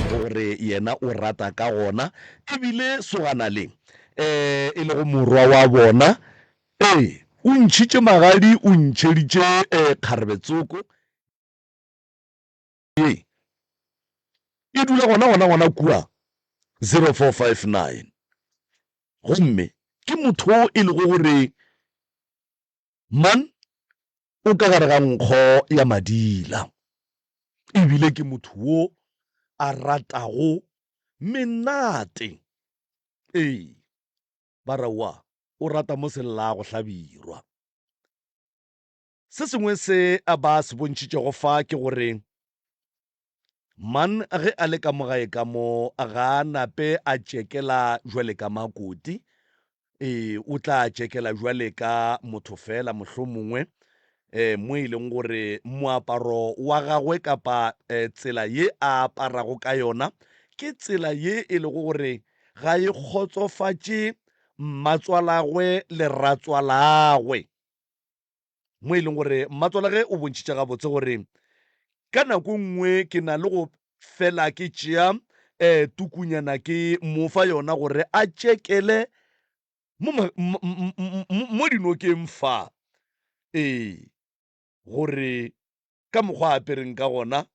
gore yena o rata ka gona ebile sogana le e le go morwa wa bona o ntšhitše magadi o ntšheditše kgarebetsoko e dula gona kua 0459 gomme ke motho e le go gore man o ka gare ga nkgo ya madila ebile ke motho wo a ratago menate barawa o rata mo sella go hlabirwa. Se sengwe se a ba se bontšhitšego fa ke gore man ge a le ka mogae ka mo ga nape a tšekela jwale ka makoti o tla tšekela jwale ka motho fela mohlomongwe mo e leng gore moaparo wa gagwe kapa tsela ye a aparago ka yona ke tsela ye e lego gore ga e kgotsofatše mmatswalagwe le ratswalagwe, mo e leng gore mmatswalage o bontšhitše gabotse gore ka nako nngwe ke na le go fela ke tšea tukunyana ke mofa yona gore a tšekele mo dinokeng fa gore ka mokgwa apereng ka gona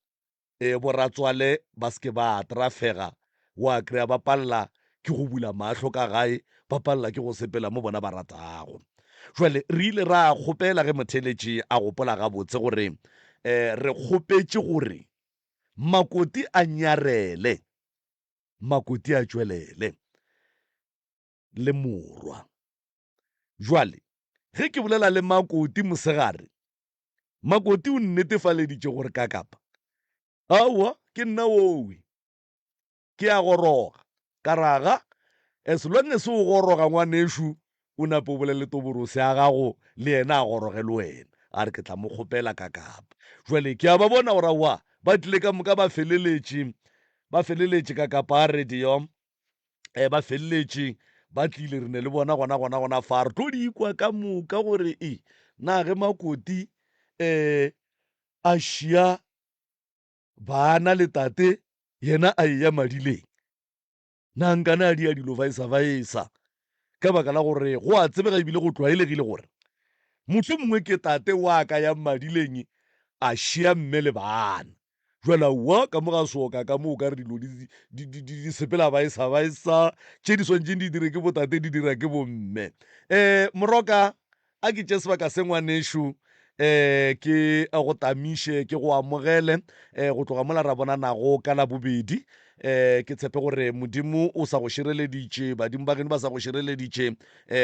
boratswale ba seke ba atrafega wa kry-a ba palela ke go bula mahlo ka gae ba palela ke go sepela mo bona ba ratago. Jwale re ile ra kgopela ge motheletši a gopola gabotse gore re kgopetše gore makoti a nyarele makoti a tšwelele le morwa. Jwale ge ke bolela le makoti mosegare, makoti o nnetefaleditše gore ka kapa aowa ke nna owe ke a goroga ka raga as long as o goroga ngwanešo o nape o bolele toborose a gago le yena a goroge le wena a re ke tla mo kgopela ka kapa. Jwale ke a ba bona gore aowa ba tlile ka moka ba feleletše ka kapa a radio ba feleletše ba tlile re ne le bona gona fa re tlo di ikwa ka moka gore na ge makoti a šia bana le tate yena a eya madileng na nkana a dia dilo vaesa ka baka la gore go a tsebega ebile go tlwaelegile gore motlho mongwe ke tate wa ka ya madileng a šia mme le bana. Jwale wa ka mo ga soka ka mo ka re dilo di sepela vaesa tše di swantšeng di dire ke botate di dira ke bomme. Moroka a ke tše sebaka se ngwanešo ke go tamiše ke go amogele go tloga mola ra bonanago ka la bobedi ke tshepe gore modimo o sa go šireleditše badimo ba geno ba sa go šireleditše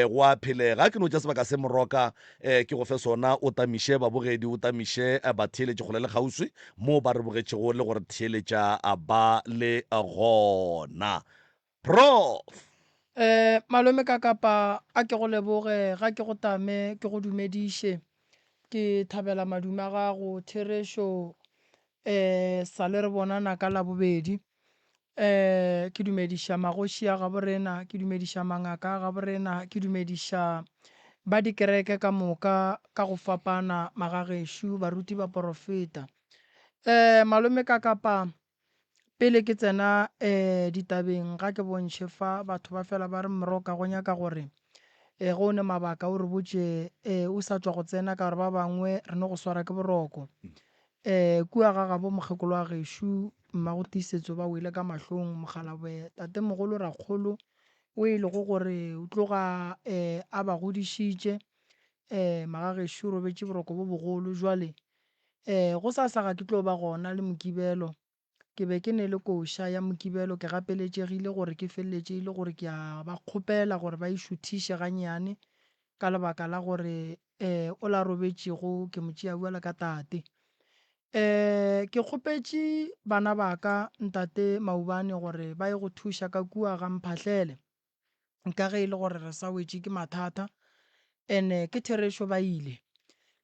go a phelega ke no tša sebaka se moroka ke go fe sona o tamiše babogedi o tamiše batheeletše kgole le kgauswi mo ba re bogetšego le gore theeletša a ba le gona. Prof malome ka kapa a ke go leboge ga ke go tame ke go dumediše ke thabela madume a gago Therešo sa le re bonana ka la bobedi ke dumediša magoši a gaborena ke dumediša mangaka a gaborena ke dumediša ba dikereke ka moka ka go fapana magagešo baruti ba porofeta. Malome ka kapa pele ke tsena ditabeng ga ke bontšhe fa batho ba fela ba re moroka go nyaka gore go ne mabaka o re botše o sa tswa go tsena ka gore ba bangwe re ne go swara ke boroko kua ga gabo mokgekolo wa gešo mmago tiisetso ba wele ka mahlong mogalaboe tate mogolo rakgolo o e lego gore o tloga a ba godišitše magagešo o robetše boroko bo bogolo. Jwale go sa ga ke tlo ba gona le Mokibelo ke be ke ne le koša ya Mokibelo ke gapeletšegile gore ke feleletšegile gore ke a ba kgopela gore ba išuthiše ganyane ka lebaka la gore o la robetšego ke motšea bua le ka tate. Ke kgopetše bana ba ka ntate Maubane gore ba ye go thuša ka kua ga mphahlele ka ge e le gore re sa wetše ke mathata ene ke Therešo ba ile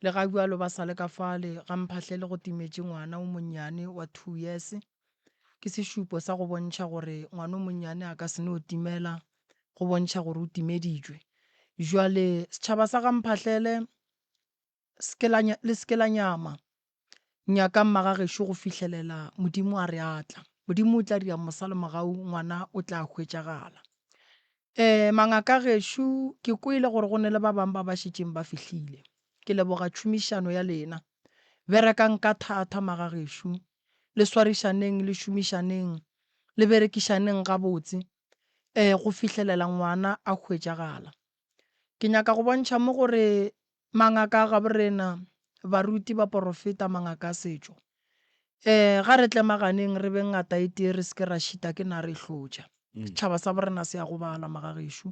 le ga bjalo ba sa le ka fale ga mphahlele go timetše ngwana o monnyane wa 2 years ke sešupo sa go bontšha gore ngwana o monnyane a ka se no timela go bontšha gore o timeditšwe. Jwale setšhaba sa ga mphahlele le seke la nyama nyaka mmagagešo go fihlelela modimo a re atla modimo o tla dira mosalemogau ngwana o tla hwetšagala. Mangaka gešo ke kwele gore go ne le ba bangwe ba ba šetšeng ba fihlile, ke leboga tšhomišano ya lena, berekang ka thata maga gešo, le swarišaneng le šomišaneng le berekišaneng gabotse go fitlhelela ngwana a hwetšagala. Ke nyaka go bontšha mo gore mangaka a gaborena baruti ba porofeta mangaka a setšo ga re tlemaganeng re be ngata e tee re se ke ra šita ke na re hlotša setšhaba sa borena se ya go bala maga gešo,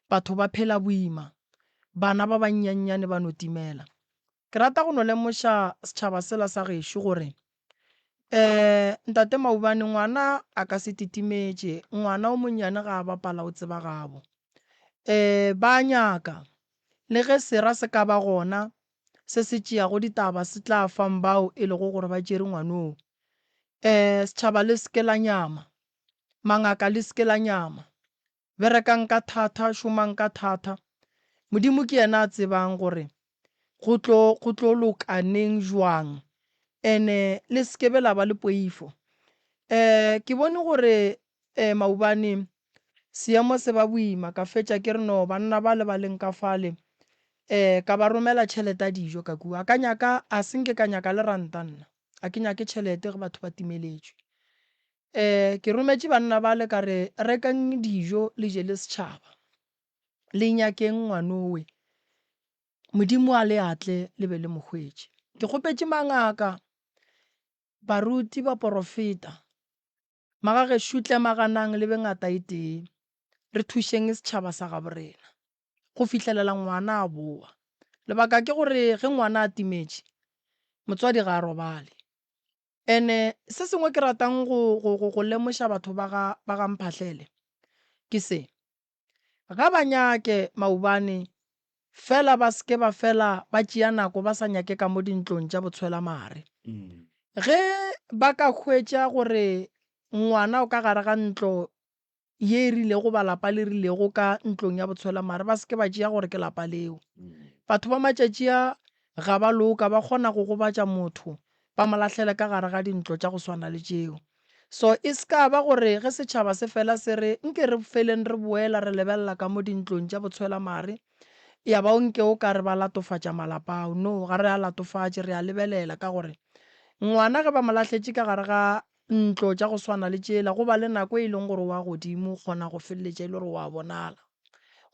batho ba phela boima, bana ba bannyannyane ba no timela. Ke rata go no lemoša setšhaba sela sa gešo gore ntate Maubane ngwana a ka se titimetše, ngwana o monnyane ga a bapala o tseba gabo ba nyaka le ge sera se ka ba gona se se tšeago ditaba se tla fang bao e lego gore ba tšere ngwanoo. Setšhaba le seke la nyama, mangaka le seke la nyama, berekang ka thata, šomang ka thata. Modimo ke yena a tsebang gore go tlo lokaneng jwang ene le seke be la ba le poifo. Ke bone gore Maubane seemo se ba boima ka fetša ke re no banna ba le ba leng ka fale ka ba romela tšhelete a dijo ka kua ka nyaka a senke ka nyaka le ranta nna a ke nyake tšhelete ge batho ba timeletšwe. Ke rometše banna ba le ka re rekang dijo le je le setšhaba le nyakeng ngwanowe, modimo a le atle le be le mokgwetše. Ke kgopetše mangaka baruti ba porofeta maga gešo tlemaganang le be ngata e tee re thušeng setšhaba sa gaborena go fitlhelela ngwana a boa. Lebaka ke gore ge ngwana a timetše motswadi ga a robale ene se sengwe ke ratang go lemoša batho ba ga Mphahlele ke se ga ba nyake Maubane fela ba seke ba fela ba tšea nako ba sa nyake ka mo dintlong tša botshwela mare ge ba ka hwetša gore ngwana o ka gare ga ntlo ye e rilego ba lapa le rilego ka ntlong ya botshwela mare ba seke ba tšea gore ke lapa leo. Batho ba matšatši a ga ba loka ba kgona go gobatša motho ba mo latlhele ka gare ga dintlo tša go swana le tšeo. So e se ka ba gore ge setšhaba se fela se re nke re feleng re boela re lebelela ka mo dintlong tša botshwela mare ya ba o nke o ka re ba latofatša malapa ao. No, ga re a latofatše, re a lebelela ka gore ngwana ge ba mo latlhetše ka gare ga ntlo tša go swana le tšela go ba le nako e leng gore wa godimo kgona go feleletša e le gore wa bonala,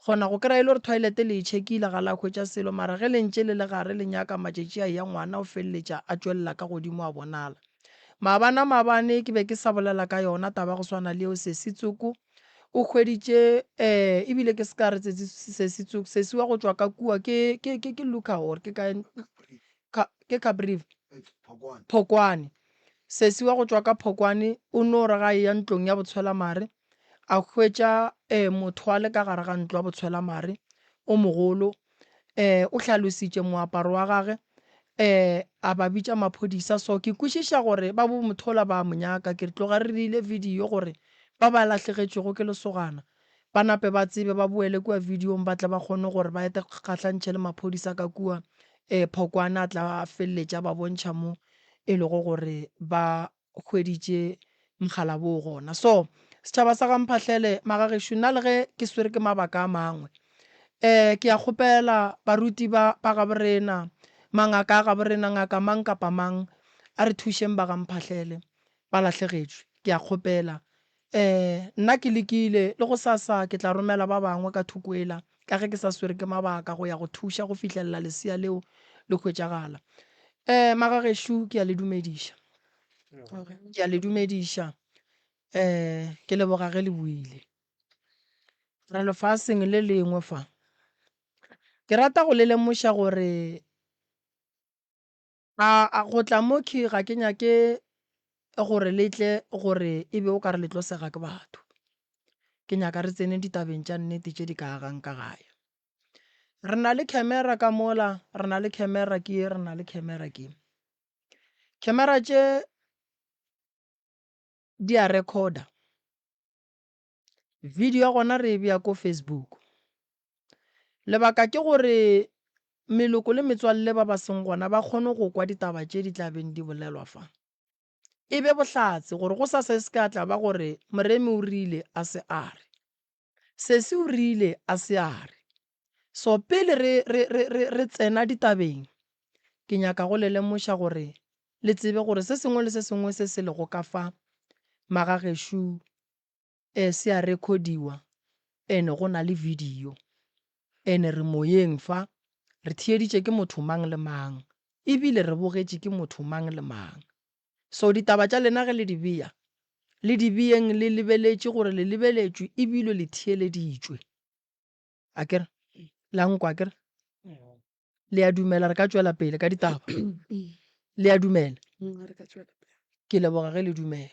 kgona go kry-a e le gore toilete le e checkile ga la hwetša selo mara ge lentše le le gare le nyaka matšatši a ya ngwana o feleletša a tšwelela ka godimo a bonala. Maabane ke be ke sa bolela ka yona taba go swana le eo Sesitsoko o hweditše ebile ke se ka re Sesitsoko sesiwa go tšwa ka kua ke Luka or ke Cabrief Phokwane. Sesiwa go tšwa ka Phokwane o no re ga ya ntlong ya botshwela mare a hwetša motho a le ka gare ga ntlo ya botshwela mare o mogolo o hlalositše moaparo wa gage a ba bitša maphodisa. So ke kwešiša gore ba bo mothola ba monyaka ke re tloga re rile video gore ba ba latlhegetšego ke lesogana ba nape ba tsebe ba boele kua videong ba tle ba kgone gore ba ete kgatlhantšhe le maphodisa ka kua Phokwane a tla feleletša ba bontšha mo e lego gore ba hweditše mogala bo gona. So setšhaba sa ga Mphahlele magagešo nna le ge ke swere ke mabaka a mangwe ke a kgopela baruti ba gaborena mangaka a gaborena ngaka mang kapa mang a re thušeng ba ga Mphahlele ba latlhegetšwe. Ke a kgopela nna ke lekile le go sasa ke tla romela ba bangwe ka thukwela ka ge ke sa swere ke mabaka go ya go thuša go fitlhelela lesea leo le hwetšagala. Magagešo ke a le dumediša, ke a le dumediša ke leboga ge le buile ra lefaseng le lengwe fa. Ke rata go le lemoša gore a go tla mo ga ke nyake gore letle gore e be o ka re le tlo sega ke batho, ke nyaka re tsene ditabeng tša nnete tše di ka agang ka gae. Re na le camera ka mola, re na le camera ke re na le camera ke camera tše di a recorda video ya gona re e bea ko Facebook. Lebaka ke gore meloko le metswalle ba ba seng gona ba kgone go kwa ditaba tše di tla beng di bolelwa fa. e be bohlatse gore go sa se se ka tla ba gore moremi o rile a se are se o rile a se are. So pele re tsena ditabeng ke nyaka go le lemoša gore le tsebe gore se sengwe le se sengwe se se lego ka fa magagešo se a rekhodiwa ene go na le video ene re moyeng fa re thieditše ke motho mang le mang ebile re bogetše ke motho mang le mang. So ditaba tša lena ge le di bea le di beeng le lebeletše gore le lebeletšwe ebile le thieleditšwe a kere la nkwa kere le a dumela re ka tšwela pele ka ditaba le a dumela ke leboga ge le dumela.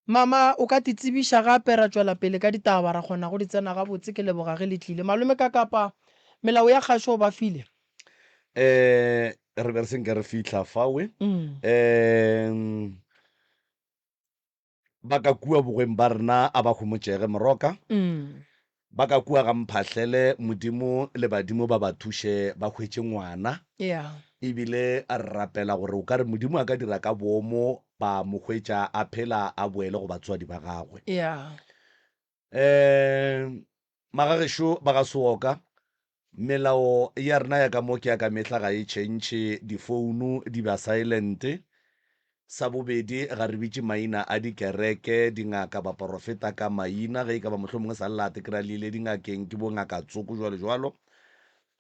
Mama o ka titsebiša gape ra tšwela pele ka ditaba ra kgona go di tsena gabotse ke leboga ge le tlile. Malome ka kapa melao ya kgašo ba file re be re senke re fitlha fawe ba ka kua bogweng ba rena a ba humotšege moroka ba ka kua ga mphahlele modimo le badimo ba ba thuše ba hwetše ngwana ebile a re rapela gore o ka re modimo a ka dira ka boomo ba mo hwetša a phela a boele go batswadi ba gagwe. Magagešo ba ga seoka melao ya rena ya ka mo ke ya ka mehla ga e tšhentšhe difounu di ba silente. Sa bobedi ga re bitše maina a dikereke dingaka baporofeta ka maina ge e ka ba mohlho mongwe sa llate kry-a le ile dingakeng ke bo ngaka tsoko jwalo jwalo.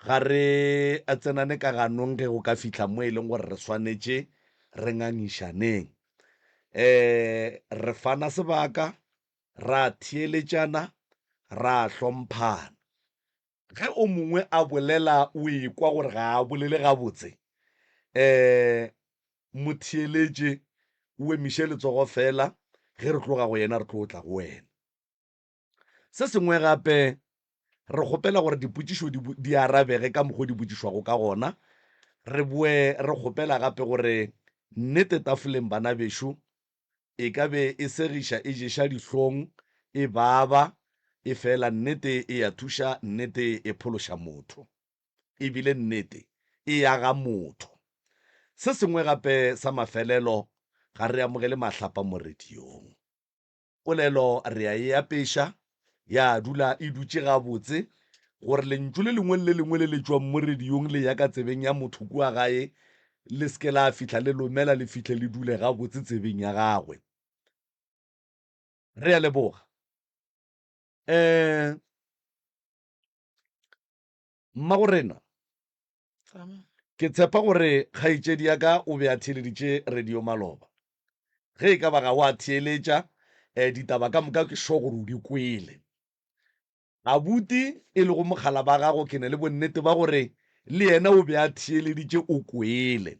Ga re a tsenane ka ganong ge go ka fitlha mo e leng gore re swanetše re ngangišaneng re fana sebaka ra thieletšana ra hlomphana. Ge o mongwe a bolela o ekwa gore ga a bolele gabotse mothieletše o emiše letsogo fela ge re tloga go yena re tlo tla go wena. Se sengwe gape re kgopela gore dipotšišo di arabege ka mokgwa di botšišwago ka gona. Re boe re kgopela gape gore nnete tafoleng bana bešo e ka be e segiša e ješa dihlong e baba e fela nnete e ya thuša, nnete e phološa motho ebile nnete e aga motho. Se sengwe gape sa mafelelo ga re amogele mahlapa mo radiong. Polelo re a e apeša ya dula e dutše gabotse gore lentšu le lengwe le lengwe le le tšwang mo radiong le ya ka tsebeng ya motho kua gae le seke la fihla le lomela le fihle le dule gabotse tsebeng ya gagwe. Re a leboga. Mmagorena ke tshepa gore kgaetšedi ya ka o be a theeleditše radio Maloba. Ge e ka ba ga o a theeletša ditaba ka moka ke sure gore o di kwele. Abuti e le go mogala ba gago ke ne le bonnete ba gore le yena o be a theeleditše o kwele.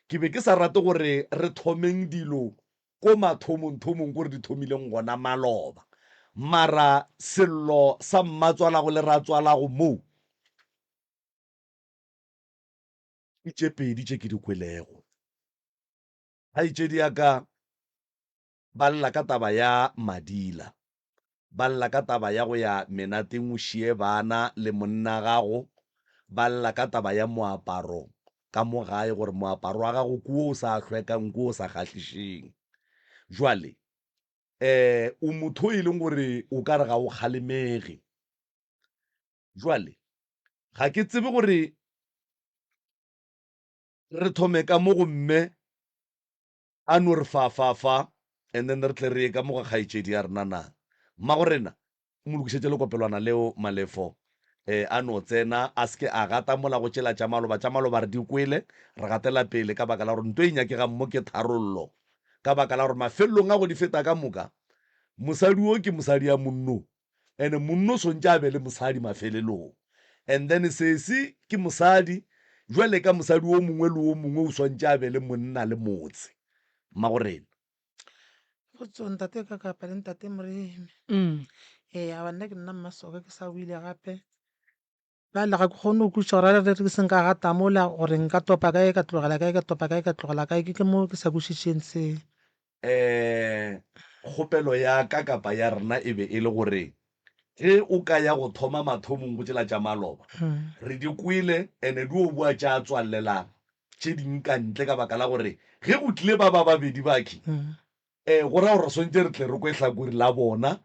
Ke be ke sa rate gore re thomeng dilo ko mathomong gore di thomileng gona Maloba, mara sello sa mmatswalago le ratswalago moo tše pedi tše ke di kwelego. Kgaetšedi ya ka ba lla ka taba ya madila, ba lla ka taba ya go ya menateng o šie bana le monna gago, ba lla ka taba ya moaparo ka mo gae gore moaparo wa gago kuo o sa hlwekang kuo o sa kgahlišeng. Jwale o motho e leng gore o ka re ga o kgalemege. Jwale ga ke tsebe gore re thome ka mo go mme a no re fa and then re tle re ye ka mo ga kgaetšedi ya rena na. Mmagorena mo lokišetše le kopelwana leo Malefo a no tsena a seke a gata mola go tšela tša Maloba re di kwele re gatela pele ka baka la gore nto e nyakega mo ke tharollo ka baka la gore mafelelong a go di feta ka moka mosadi o ke mosadi ya monno ene monno sontše a be le mosadi mafelelong and then sesi ke mosadi jwale ka mosadi o mongwe le o mongwe o swantše a be le monna le motse. Mmagorena ntate ka kapa le ntate Moremi a banna ke nna Mmasoka ke sa buile gape ba lla ga ke kgone go kweša gore re ke seng ka gata mola gore nka topa kae ka tlogela kae ka topa kae ka tlogela kae ke mo ke sa kwešišeng se. kgopelo ya ka kapa ya rena e be e le gore ge o ka ya go thoma mathomong go tšela tša Maloba re di kwele ene di o bua tša tswalelang tše ding ka ntle ka baka la gore ge go tlile ba babedi baki go raya gore swantse re tle re kwe tlhakori la bona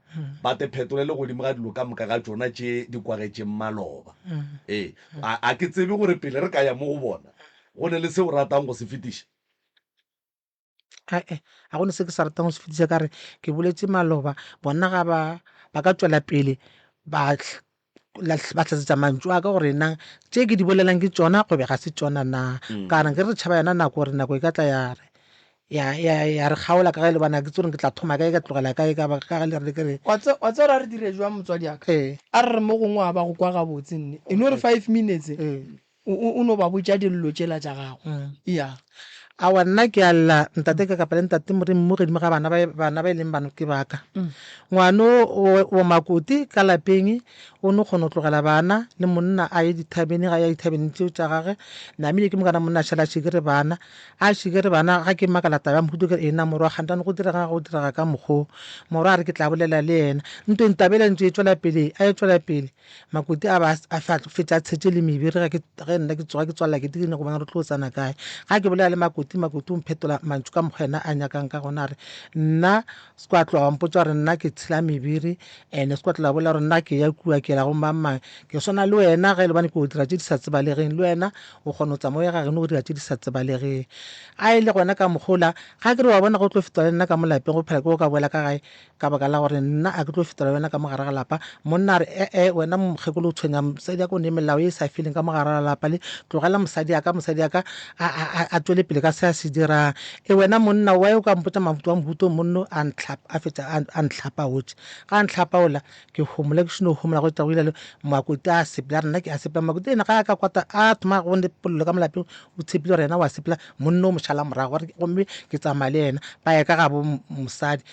ba te phetolele godimo ga dilo ka moka ga tsona tše di kwagetšeng maloba a ke tsebe gore pele re ka ya mo go bona go ne le se o ratang go se fetiša. ga gone se ke sa ratang go se fetiša kare ke boletse maloba bona ga ba ka tswela pele ba tlatsetsa mantšu a ka gore nang tše ke di bolelang ke tsona gobe ga se tsona na ka re ke re tšhaba yona nako gore nako e ka tla ya re kgaola ka ge le bana ke tse gore ke tla thoma kae ka tlogela kae ka ge le re ke re wa tse ra re dire jwa motswadi aka a re mo gongwe a ba go kwa gabotse nne e no re 5 minutes o no ba botša dillo tšela tša gago ya awa nna ke a lla ntate ka kapa le ntate moreng mo godimo ga bana ba e leng bano ke baka ngwano o makoti ka lapeng o no kgona go tlogela bana le monna a ye dithabeng ga ya dithabeng tseo tša gage namile ke mokana monna a šhala šikere bana ga ke makala taba ya mohuto ke ena morwa kgantane go direga ka mokgwa morwa a re ke tla bolela le yena ntwe ntabela ntse e tswela pele makoti a ba a fetša tshetse le mebere ge nna ke tsoga ke tswalela ke dikene go bona re tlo tsana kae ga ke bolela le makoti o mphetola mantšu ka mokgwa ena a nyakang ka gona re nna se kwa tloga mpotsa gore nna ke tshela mebere ene se kwa tloga bolela gore nna ke ya kua ke la go mamang ke swana le wena ge le bane ke go dira tše di sa tsebalegeng le wena o kgona go tsamaya gage ne go dira tše di sa tsebalegeng a e le gona ka mokgola ga ke re wa bona go tlo fetola le nna ka mo lapeng go phela ke go ka boela ka gae ka baka la gore nna a ke tlo fetola wena ka mogare ga lapa monna re wena mokgekolo o tshwenya mosadi ya ko ne melao e sa feleng ka mogare ga lapa le tlogela mosadi aka a tswele pele ka se a se dirang wena monna wa o ka mpotsa mohuto monno a ntlhapa otse ga ntlhapa ola ke homola ke seno homola go tsa go ile le makoti a sepela rena ke a sepela makoti ena ga ka kwata a thoma go ne pollo ka molapeng o tshepile rena wa sepela monno o mošala morago gore gomme ke tsamaya le ena ba ya ka ga bo mosadi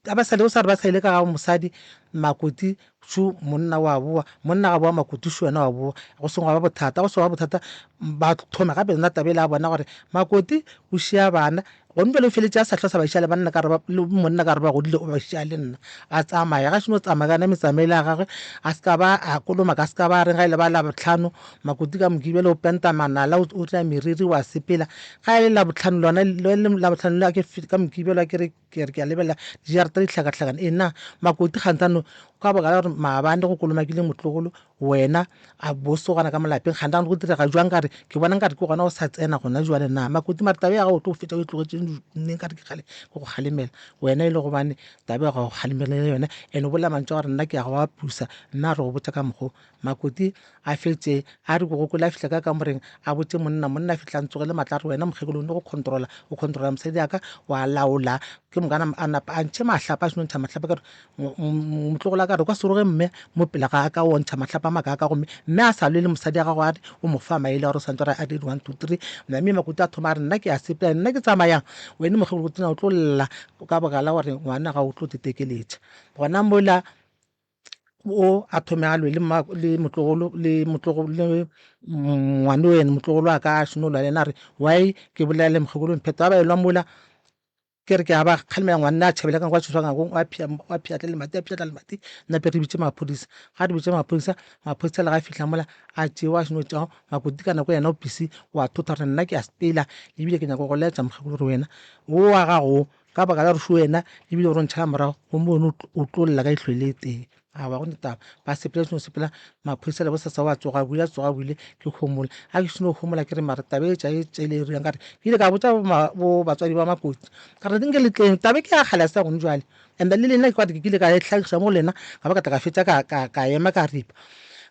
a ba sa re ba sa ile ka ga mosadi makoti shu monna wa boa monna ga boa makoti shu wena wa boa go sengwa ba bothata ba thoma gape nna tabela a bona gore makoti o šia bana gonne le feletše a sa tlhosa ba išale banna ka re monna ka re ba godile o ba šia le nna a tsamaya ga seno tsamaya kana metsamele a gagwe a ska ba a koloma ka ska ba reng ga ile ba la botlhano makoti ka mokibele o penta manala o tla meriri wa sepela ga ile la botlhano lona la botlhano le ka mokibele a ke a lebela dijarata di hlakahlakana ena makoti kgantano ka boka la gore maabane go kolomakile motlogolo wena a bosogana ka molapeng kgantane go direga jwang kare ke bona nkare ke gona o sa tsena gona jwale na makoti mare tabe ya gago o tlo fetša o e tlogetseng nneng kare ke go galemela wena e le gobane tabe ya go galemelela yona ene o bolela mantse gore nna ke ya go apusa nna re go botsa ka mokgwa makoti a fetse a re go gokola a fitlha ka moreng a botse monna a fitlha ntsogele matla re wena mokgekolo o ne go controla mosadi aka wa laola ke mokana a napa a ntšhe mahlapa a seno ntšha mahlapa ka re motlogola ka re kwa seroge mme mo pele ga ka o ntšha mahlapa a maka ka gomme mme a sa lwele mosadi a gago a re o mo fa maele gore o santse gore a did 1 2 3 mme makoti a thoma a re nna ke a sepela nna ke tsamayang wena mokgekolo o tlo lla ka boka la gore ngwana ga o tlo tetekeletša gona mola o a thome a lwe le motlogolo ngwane wena motlogolo a ka a seno lwa le ena a re why ke bolele mokgekolo mpheto a ba elwa mola ke re ke a ba kgalemela ngwanna a tšhabela ka kwa tshoswang go a phiatla le mati nna pe re bitse maphodisa ga re bitse maphodisa le ga fihla mola a tšewa a seno tšago makoti ka nako yena o pisi wa thotha gore nna ke a sepela ebile ke nyaka go letša mokgekolo gore wena o wa gago ka baka la re sho wena ebile gore ntšhala morago gomme one o tlo lla ka itlhwele teng a ba go taba ba sepela seno sepela maphodisa le bosasa wa tsoga buile ke homola a ke seno homola ke re mare tabe tša e tšele riang ka re ke ile ka botsa bo batswadi ba makoti ka re dinke letleng tabe ke a kgale sa gone jwale and le lena ke kwate ke ile ka e tlhagiša mo lena ga ba ka tla ka fetša ka ema ka ripa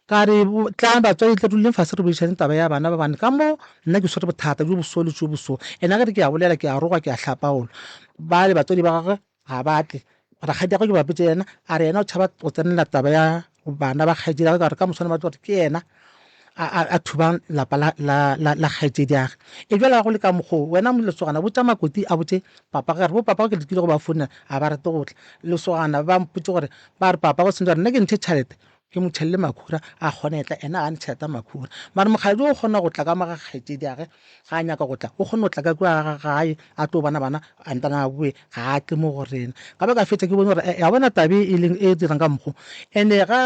ka re tla batswadi tle duleng fase re boišane taba ya bana ba bane ka mo nna ke swere bothata jo bosole jo boso ena ge re ke a bolela ke a roga ke a hlapaola ba le batswadi ba gagwe ga batle rakgadi go ke bapetse yena a re yena o tšhaba go tsenela taba ya bana ba kgaetsedi ka gore ka moswane batho gore ke yena a thubang lapa la kgaetsedi age e jala go le ka mokgwa wena lesogana botsa makoti a botse papa ga re bo papa ke lekile go ba founela a ba rate go tla lesogana ba mpotse gore ba re papa go sentse gore nna ke ntshe tšhalete ke motšhelele makhura a kgonetla ena a ntšheleta makhura mare mokgadi o kgona go tla ka maga kgaetsedi age ga a nyaka go tla o kgone go tla ka kua gae a tlo bana a ntana a boe ga a tle mo go rena ka ba ka fetša ke bone gore ya bona tabe e dirang ka mokgwa ene ga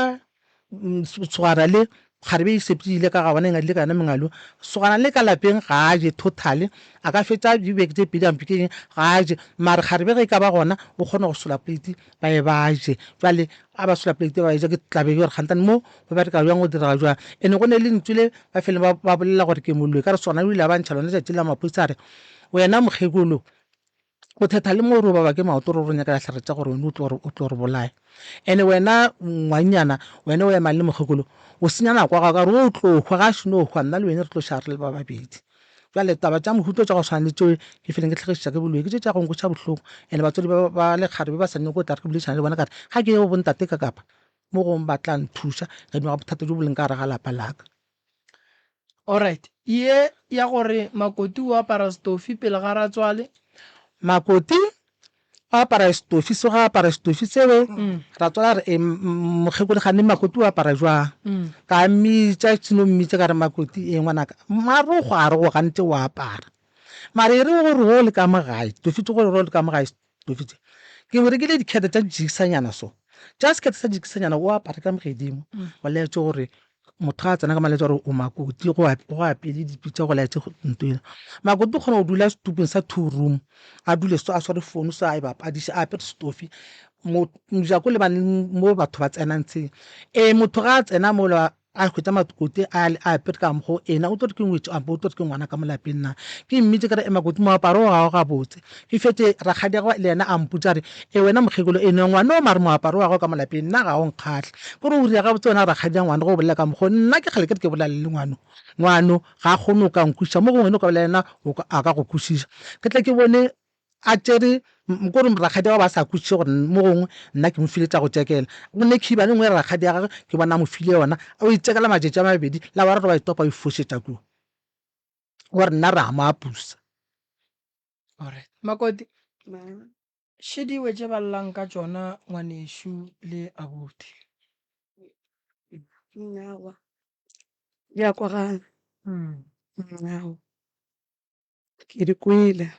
tshwara le kgarebe e sepile ka ga bona ngadile kana mengalo sogana le ka lapeng ga je totally a ka fetsa dibeke tse pedi ampikeng ga je mare kgarebe ge e ka ba gona o kgona go sola plate ba e baje jale a ba sola plate ba e je ke tlabe gore gantane mo ba bereka jwang o dira jwang ene go ne le ntswile ba fele ba bolela gore ke moloi ka re sona o ile a bantšha lone tšatši la mapodisa re wena mokgekolo o thetha le mo re ba ke maoto re nyaka ya tlharetsa gore wena o tlo re bolaya ene wena ngwanyana wena o ema le mokgekolo o senya nako ga ka re o tlo hwa ga seno hwa nna le wena re tlo share le ba babedi jwale taba tša mohutlo tša go tshwanetse ke feleng ke tlhagiša ke boloi ke tša go nkotša bohloko ene batswadi ba le kgarebe ba sa nyako tare ke bolešana le bona kare ga ke ye go bontate ka kapa mo gong ba tla nthuša ka dingwa bothata jo boleng ka gare ga lapa laka. alright ye ya gore makoti o apara stofi pele ga ratswale makoti a apara stofi se ga apara stofi seo ra tswala re mokgekolo gane makoti o apara jwang ka mmitša tseno mmitša ka re makoti e ngwanaka mare go a re go gante o apara mare e re gore go le ka mogae stofi tse gore go le ka mogae stofi tse ke mo rekile dikhete tša dijikisanyana so tša sekete sa dijikisanyana o apare ka mogedimo wa laetse gore motho a tsena ka maletsa gore o makoti go apele dipitsa go laetse ntwena makoti o kgona go dula setupeng sa two room a dule so a sware founu sa e bapadiša a apere stofi mojako le baneng mo batho ba tsenang tsheng motho ga a tsena mo a hwetša makoti a apere ka mokgo ena o tlo re ke ngwetše ampo o tlo re ke ngwana ka molapeng na ke mmitše ka re makoti moaparo o gago ga botse ke fetse rakgadiago le ena a mpotša re wena mokgekolo ene ngwana o mare moaparo wa gago ka molapeng nna ga go nkgatlha kore o ria gabotse wena rakgadia ngwana go bolela ka mokgo nna ke kgale ke re ke bolale le ngwano ga a kgone o ka nkwešiša mo gongwe o ka bolela ena a ka go kwešiša ke tle ke bone a tšere kore rakgadi ba sa kwešiše gore mo gongwe nna ke mo file tša go tšekela o ne khibane ngwe rakgadi ya gage ke bona mo file yona o itšekela matšatši a mabedi la ba re ba itopa o ifošetša kuo gore nna re a mo apusa. alright makoti šedi wetše ba llang ka tšona ngwanešo le abuti nyawa ya kwagana nyawa ke di kwele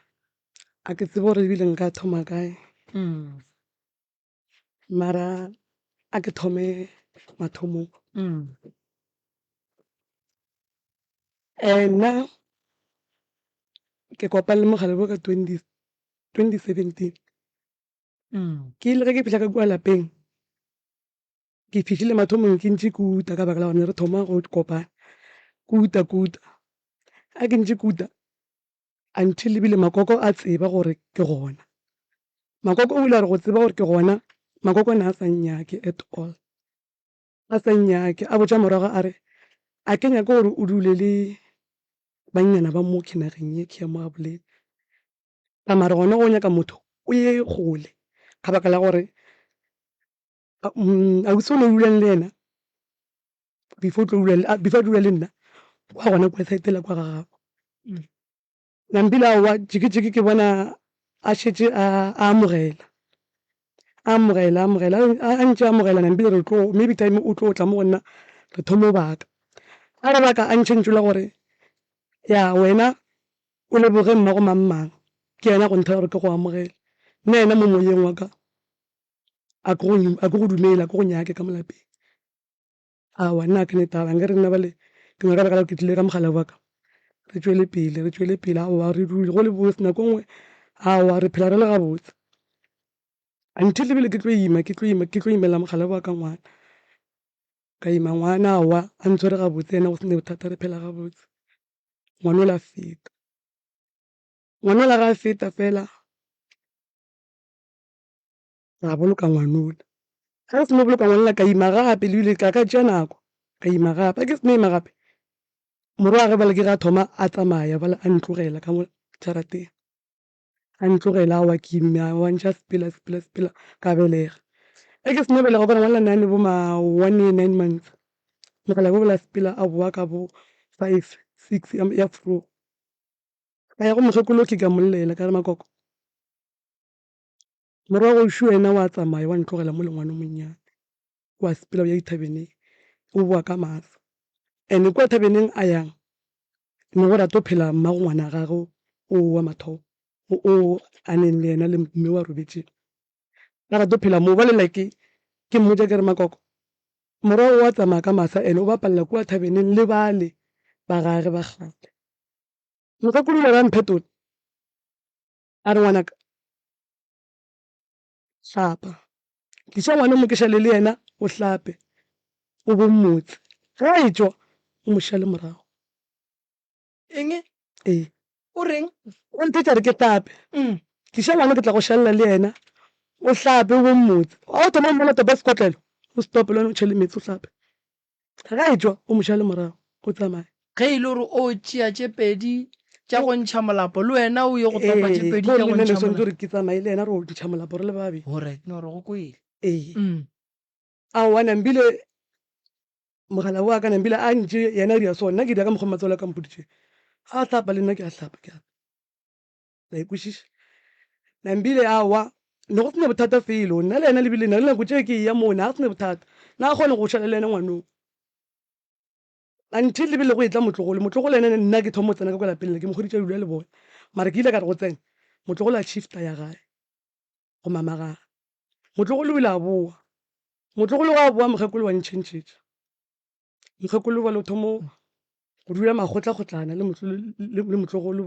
a ke tsebe gore ebile nka thoma kae mara a ke thome mathomong nna ke kopane le Mokgalebo ka 2017 ke ile ge ke fihla ka kua lapeng ke fihlile mathomong ke ntše kuta ka baka la gone re thoma go kopana kuta a ke ntše kuta until ebile makoko a tseba gore ke gona makoko o ile a re go tseba gore ke gona makoko na a sa nnyake at all a sa nnyake a botša morago a re a ke nyake gore o dule le bannyana ba mo khenageng ye ke ya mo a boletse ka mare gona go nyaka motho o ye kgole ka baka la gore ausi o ne o dulang le ena before a dula le nna kwa gona kwa saetela kwa gagago nampile aowa jiki ke bona a šetše a amogela a ntše amogela nampile re tlo maybe time o tlo tla mo go nna re thomo baka a re baka a ntšhentšola gore ya wena o leboge mmago mang ke yena go nthela gore ke go amogela nna ena mo moyeng wa ka a ke go dumela a ke go nyake ka molapeng awa nna ke netaba nke re nna bale ke ngaka baka la ke tlile ka mogala wa ka re tšwele pele awa re dule go le botse nako nngwe awa re phela re le gabotse until ebile ke tlo imela mogala wa ka ngwana ka ima ngwana awa a ntshwere gabotse ena go sene bothata re phela gabotse ngwana o la feta ngwana o la ga a feta fela ra boloka ngwanola ga re seno boloka ngwanola ka ima gape le ebile ka tšea nako ka ima gape a ke seno ima gape moro wa ge bale ke ga thoma a tsamaya bale a ntlogela ka mo jarateng a ntlogela awa ke ima wa ntšha sepela ka belega e ke seno belega bona ngwana nane bo ma 1 year 9 months mogala bo bola sepela a boa ka bo 5 6 ya flo ka ya go mokgekolo ke ka mollela ka re makoko moro wa go šo wena wa tsamaya wa ntlogela mo lengwane monnyane wa sepela o ya dithabeneng o boa ka masa ande kwa thabeneng a yang ne go rata o phela mmago ngwana gagwe o wa mathomo o a neng le yena le mme wa robetšeng a rata o phela moo ba lela ke mmotša ke re makoko morago wa tsamaya ka masa ene o bapalela kua thabeneng le bale ba gage ba gale mokgekolo ile ba mphetola a re ngwanaka hlapa tliša ngwana mo ke šale le yena o hlape o bo mmotse ga e tšwa o mo šale morago eng ee o reng o nthetša re ke hlape tliša ngwana ke tla go šalela le yena o hlape o bo mmotse ga o thoma mmona topa sekotlelo o stope le wena o tšhele metsi o hlape ga e tšwa o mo šale morago o tsamaye ge e le gore o tšea tše pedi tša go ntšha molapo le wena o ye go topa tše pedi tša go ntšha sonte gore ke tsamaye le yena re o ntšha molapo re le babe gore no re go kwele ee aowa nambile mogala wa ka nambile a ntše yena ria so nna ke dia ka mokgwa matsola ka mpoditše a hlapa le nna ke a hlapa ke a la ikwešiša nambile aowa ne go sene bothata felo nna le yena lebile na le nako tše ke ya moo na a sene bothata na a kgone go šala le yena ngwanong until lebile go e tla motlogolo ene nna ke thomo tsena ka kwa lapeng le ke mogoditša dula le bone mara ke ile ka re go tsena motlogolo a shifta ya gae go mamaga motlogolo o ile a boa motlogolo wa boa mokgekolo wa ntšhentšhetša mokgekolo ba le thomo go dula makgotla-kgotlana le motlogolo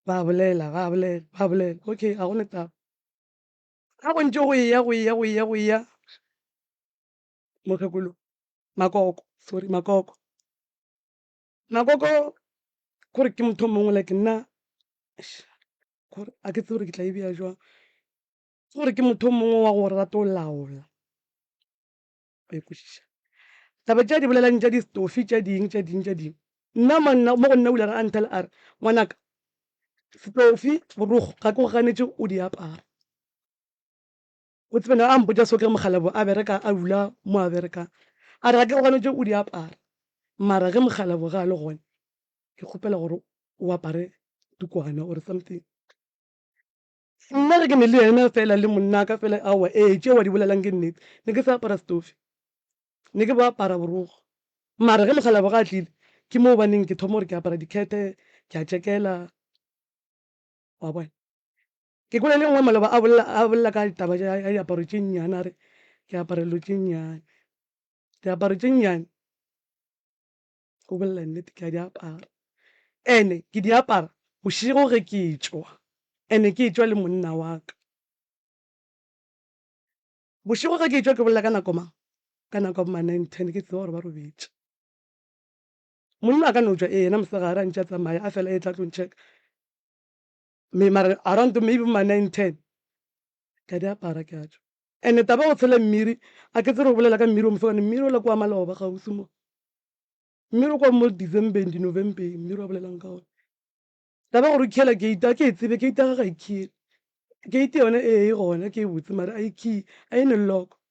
ba bolela okay a gone taba a go ntse go ya mokgekolo makoko kore ke motho mongwe like nna kore a ke tse gore ke tla e bea jwang gore ke motho mongwe wa go rata o laola ba ikwešiša taba tša di bolelang tša di-stofi tša ding nna mo go nna o ile a nthela a re ngwanaka stofi borokgo ga ke go ganetše o di apara o tsebena a mpotša so ke mogalabo a bereka a dula mo a berekang a re ga ke go ganetše o di apara mara ge mogalabo ga a le gone ke kgopela gore o apare tukwana or something nna re ke ne le yena fela le monna ka fela aowa tšeo wa di bolelang ke nnete ne ke sa apara stofi ne ke bo apara borogo mara ge mogalabo ga a tlile ke mo baneng ke thoma gore ke apara dikete ke a tšekela wa bona ke kole le nngwe maloba a bolela ka ditaba a diaparo tše nnyane a re ke apara dilo tše nnyane diaparo tše nnyane go bolela nnete ke a di apara ene ke di apara bošego ge ke tšwa ene ke tšwa le monna wa ka bošego ge ke tšwa ke bolela ka nako mang ka nako ma 9-10 ke tseba gore ba robetše monna a ka no tšwa ena mosegare a ntše a tsamaya a fela e tla tlo ntšheka mara around maybe ma 9-10 ka di apara ke a tšwa ene taba go tshela mmiri a ke tsere go bolela ka mmiri o mofegane mmiri o le kwa maloba gausi mo mmiri o kwa mo December di-November mmiri wa bolelang ka one taba gore o khiela gate a ke e tsebe gate ga ga e khiele gate yone gona ke e botse mara a e khie a ene lock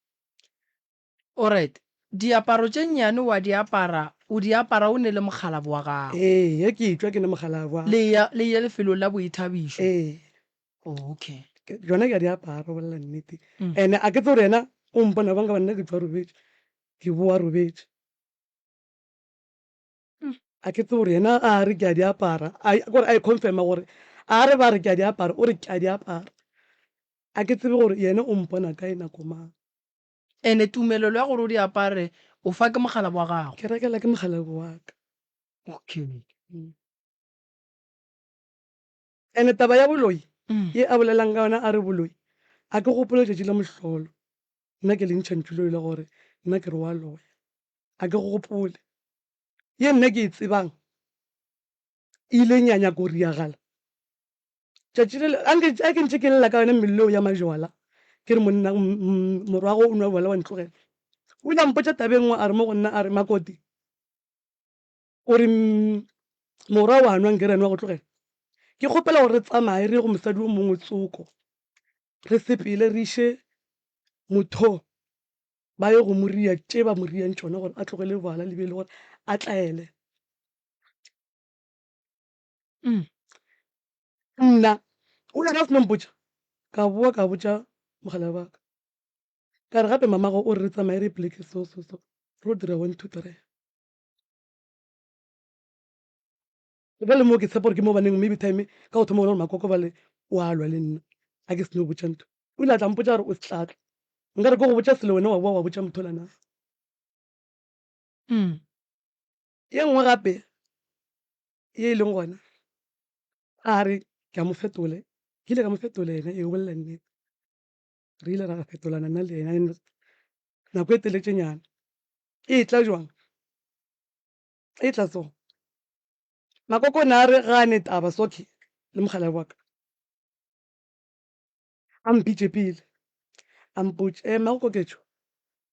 alright diaparo tše nnyane wa di apara o di apara o ne le mogalabo wa gago ye ke tšwa ke ne mogalabo le ya lefelo la boithabišo okay jona ke a di apara go bolela nnete ene a ke tse gore yena o mpona banka banna ke tswa robetše ke boa robetše a ke tse gore yena a re ke a di apara kore a e confirma gore a re ba re ke a di apara o re ke a di apara a ke tsebe gore yena o mpona ka e nako mang ene tumelelo ya gore o di apare o fa ke mogalabo wa gago ke rekela ke mogalabo wa ka okay ene taba ya boloi ye a bolelang ka yona a re boloi a ke gopole tšatši la mohlolo nna ke lentšhantšhulo ile gore nna ke re wa loya a ke gopole ye nna ke e tsebang ile nyanya ko riagala tšatši le a ke ntše ke lela ka yona melleo ya majwala ke re monna morwago o nwa bola wa ntlogela o ile mpotša tabengwe a re mo go nna a re Makoti o re morwa wa nwa nke re nwa go tlogela ke kgopela gore re tsamaye re go mosadi o mongwe tsoko re sepele re iše motho ba ye go moria tše ba moriang tšona gore a tlogele bala le bele gore a tlaele nna o le ka se nompotša ka boa ka botša mogala baka ka re gape mamago o re tsamaye re pleke so ro dira 1 2 3 ka le mo ke tshepa gore ke mo baneng maybe time ka go thoma gore makoko ba le o a lwa le nna a ke seno botša ntho o ile a tla mpotša gore o setlatla nka re ko go botša selo wena wa boa wa botša motholana ye nngwe gape ye e leng gona a re ke a mo fetole ke ile ka mo fetola ena e bolela nnete re ile ra fetolana nna le ena nako e teletšenyana e tla jwang e tla so makoko na re gane taba soke le mogala wa ka a mpitše pele a mpotše makoko ketšo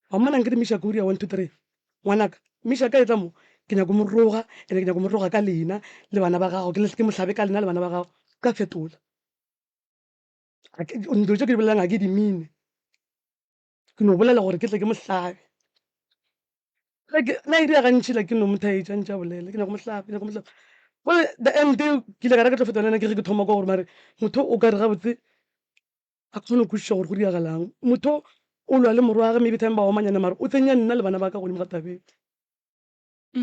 wa mmona nke di miša kuri ya 1 2 3 ngwanaka miša ka e tla mo ke nyako mo roga ene ke nyako mo roga ka lena le bana ba gago ke mohlabe ka lena le bana ba gago ka fetola ntlo tše ke di bolelang a ke di mine ke no bolela gore ke tle ke mohlabe na edi ya gantšhila ke no mothaetša ntša bolele ke nyako mohlabe gole the end ke ile ka ra ke tlo fetolela ke re ke thoma kwa gore mare motho o ka re gabotse a kgone go kwešiša gore go diagalang motho o lwa le morwage maybe time ba omanyana mare o tsenya nna le bana ba ka godimo ga tabeng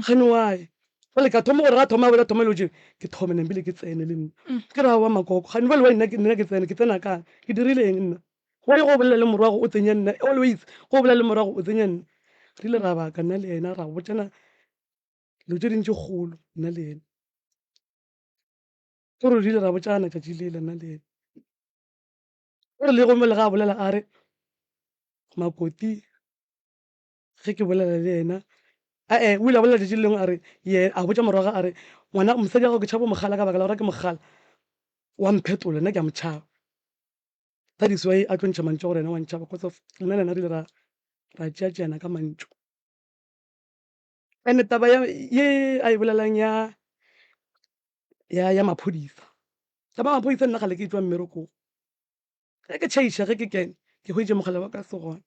gane wae gole ka thoma gore ga thoma bola thoma lotse ke thome nambile ke tsene le nna ke ra wa makoko gane bale wa nna ke tsena kang ke dirileng nna gore go bolela le morwago o tsenya nna always go bolela le morwago o tsenya nna re ile ra baka nna le ena ra botsana lo tse dintsi kgolo nna le ena gore re ile ra botsana tšatši lele nna le ena gore le gomele ga a bolela a re makoti ge ke bolela le ena o ile a bolela tšatši lengwe a re ye a botša morwago a re ngwana mosadi gago ke tšhaba mogala ka baka la gore ke mogala wa mphetola nna ke a motšhaba that is why a tlo ntšha mantšho gore ena wa ntšhaba because of nna le ena re ile ra tšeatšeana ka mantšho and taba ye a e bolelang ya maphodisa taba ya maphodisa nna gale ke tswa mmerekong ge ke tšhaiša ge ke kene ke hweditše mogala wa ka se gona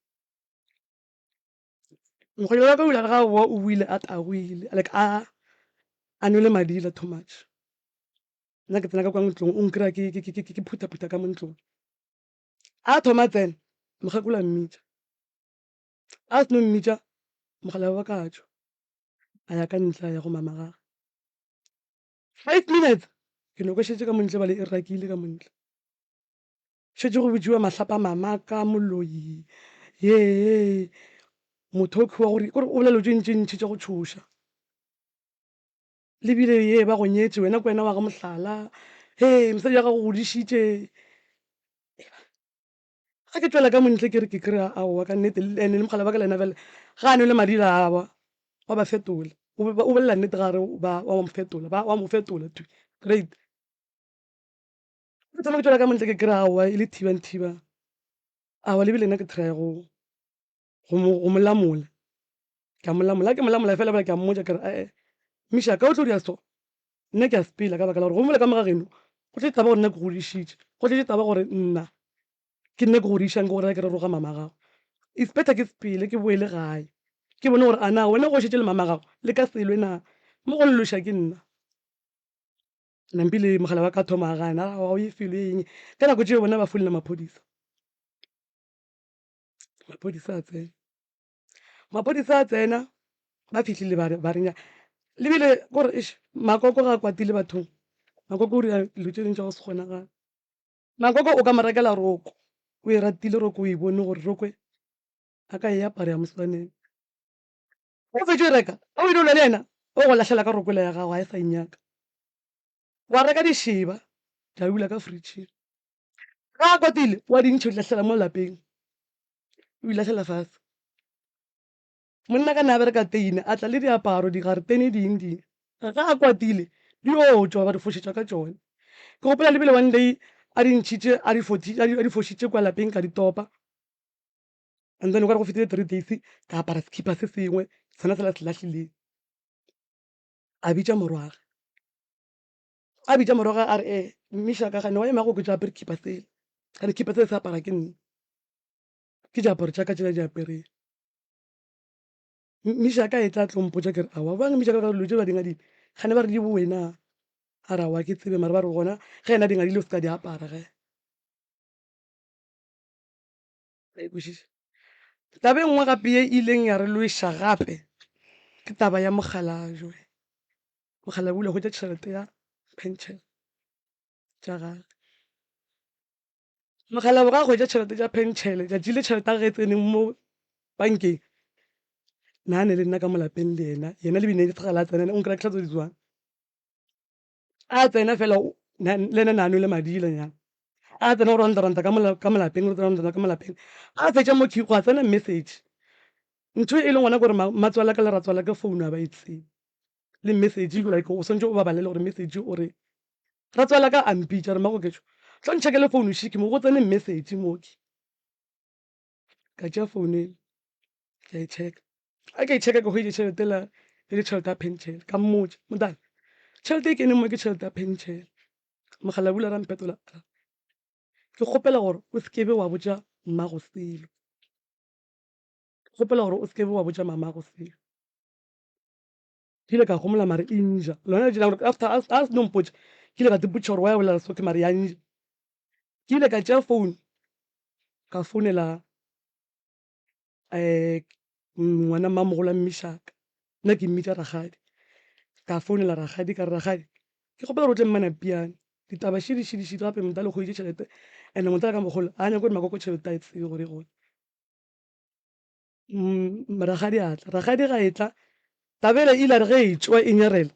mogala wa ka o ile ga o buile a tagoile like a nwele madila too much nna ke tsena ka kwa ntlong o nkry-a ke phutha-phutha ka mo ntlong a thoma tsena mogakolo a mmitša a se no mmitša mogala wa ka tšo a ya ka ntle a ya go mama gage 5 minutes ke no kwešetse ka montle bale e rakile ka montle šetse go botsiwa mahlapa mamaka moloi ye motho o kgiwa gore o bolela tše ntši tša go tšhoša lebile ye ba go nyetse wena ko wena wa ga mohlala mosadi ya gago godišitše ga ke tswela ka montle ke re ke kry-a aowa ka nnete ene le mogala ba ka lena fela ga a no le madila aba wa ba fetola o bolela nnete gare wa mo fetola to great ke tsama ke tswela ka montle ke kry-a aowa e le thibang aowa lebile nna ke try go molamola ka molamola ke molamola fela ke a mmotsa kere miša ka o tlo di a so nna ke a sepela ka baka la gore go mola ka mogageno go tle taba gore nna ke godišitše go tle taba gore nna ke nna ke godišang ke gore ke re roga mama gago is better ke sepele ke boele gae ke bone gore ana wena go šetse le mama gago le ka selwe na mo go nloša ke nna nampile mogala wa ka thoma gana wa o e felo eng ka nako tšeo bona ba folela maphodisa a tsena ba fihlile ba renya lebile kore makoko ga a kwatile bathong makoko o dira dilo tše dintšha go se kgonagale makoko o ka mo rekela roko o e ratile roko o e bone gore rokwe a ka e apara ya moswaneng o fetše o reka a o ile le ena o go lahlela ka rokwela ya gago a e sa inyaka wa reka dišeba tla bula ka fridgeng ga a kwatile wa dintšhe o lahlela mo lapeng o ilahlela fase monna ka na bereka teine a tla le diaparo digaretene ding ga a kwatile di otswa ba di fošetša ka tšone ke gopola lebile one day a di ntšhitše a di fošitše kwa lapeng ka di topa and then o ka re go fetile 3 days ka apara sekipa se sengwe sona sela se lahlileng a bitša morwage a re mmiša ka gane wa emago ke tša apere kipa sele kane kipa sele se apara ke nna ke diaparo tša ka tšela di apereng mmiša ka e tla tlompotša kere awa bang mmiša ka dilo tše ba dingadile gane ba re di bowena a re awa ke tsebe mare ba re gona ge ena dingadile o se ka di apara ge taba e nngwe gape ye ileng ya re loiša gape ke taba ya mogala joe mogala bule go tša tšhelete ya pension tša gage mogala bo ga go ja tšhelete ja penšhele tšatši le tšhelete a ge e tseneng mo bankeng na ne le nna ka molapeng le yena le bine tlhagala a tsena o nkry tlhatso di tswang a tsena fela le ena nano le madilenyana a tsena go ronta ka molapeng ka molapeng a fetša mo go a tsena message ntho e leng gona gore matswala ka le ratswala ke founu a ba itseng le message like o swantse o ba balele gore message o re ratswala ka ampitša re mago ketšo tlo ntšhekele founu shiki mo go tsene message moke ka tšea founu ka e check a ka e check ka go ije tšhelete la e le tšhelete ya pension ka mmotse motane tšhelete e kene mo ke tšhelete ya pension mogala bula rampetola ke kgopela gore o sekebe wa botša mmago selo kgopela gore o sekebe wa botša mamago selo ke ile ka gomola mare inja lona jela gore after a se nompotša ke ile ka tepotša gore wa ya bolela soke mare ya nja ke ile ka tšea phone ka founela ngwana mmamogolo mmišaka nna ke mmitša ragadi ka founela ragadi ka re ragadi ke kgopela gore o tle mmana piane ditaba šidi gape montale go itse tšhelete and montale ka mogolo a nyako di makoko tšhelete a e tsebe gore gone ragadi a tla ragadi ga e tla tabela ile re ge e tšwa e nyarela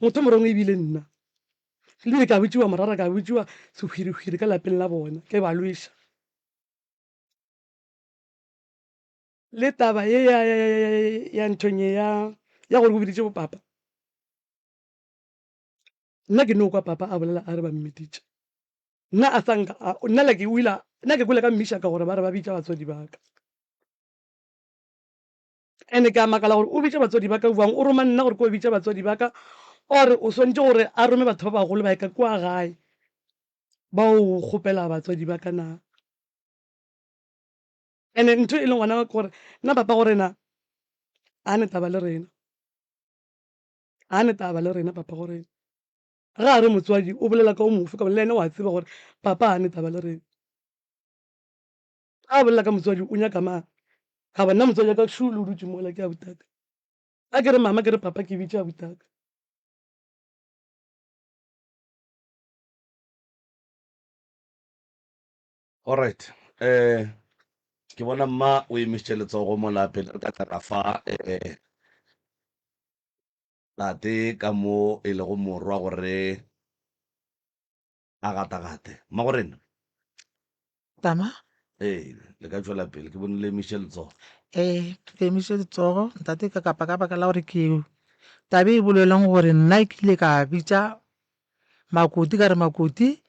motho morongwe ebile nna le ka botsiwa morara ka botsiwa sehwirihwiri ka lapeng la bona ke ba lweša le taba ye ya nthong ya gore go biditše bo papa nna ke no kwa papa a bolela a re ba mmeditše nna a sanka nna ke kwele ka mmišaka gore ba re ba bitša batswadi baka and ke a makala gore o bitše batswadi baka buang o roma nna gore ke o bitše batswadi baka ore o swantse gore a rome batho ba bagolo ba ka kwa gae ba o kgopela batswadi baka na and ntho e leng gona gore nna papa gore na a ne taba le rena papa gore ga a re motswadi o bolela ka o mofu ka le ene wa tseba gore papa a ne taba le rena a bolela ka motswadi o nyaka mang ga ba nna motswadi ka šulu o dutse mola ke a botaka a ke re mama ke re papa ke bitše a botaka alright ke bona mma o emišitše letsogo mo lapeng re ka tla ra fa late ka mo e lego morwa gore a gatagate mma gorena tama le ka tšwela pele ke bone le emišitše letsogo ke emiše letsogo ntate ka kapa ka baka la gore ke tabe e bolelang gore nna ke ile ka bitša makoti ka re makoti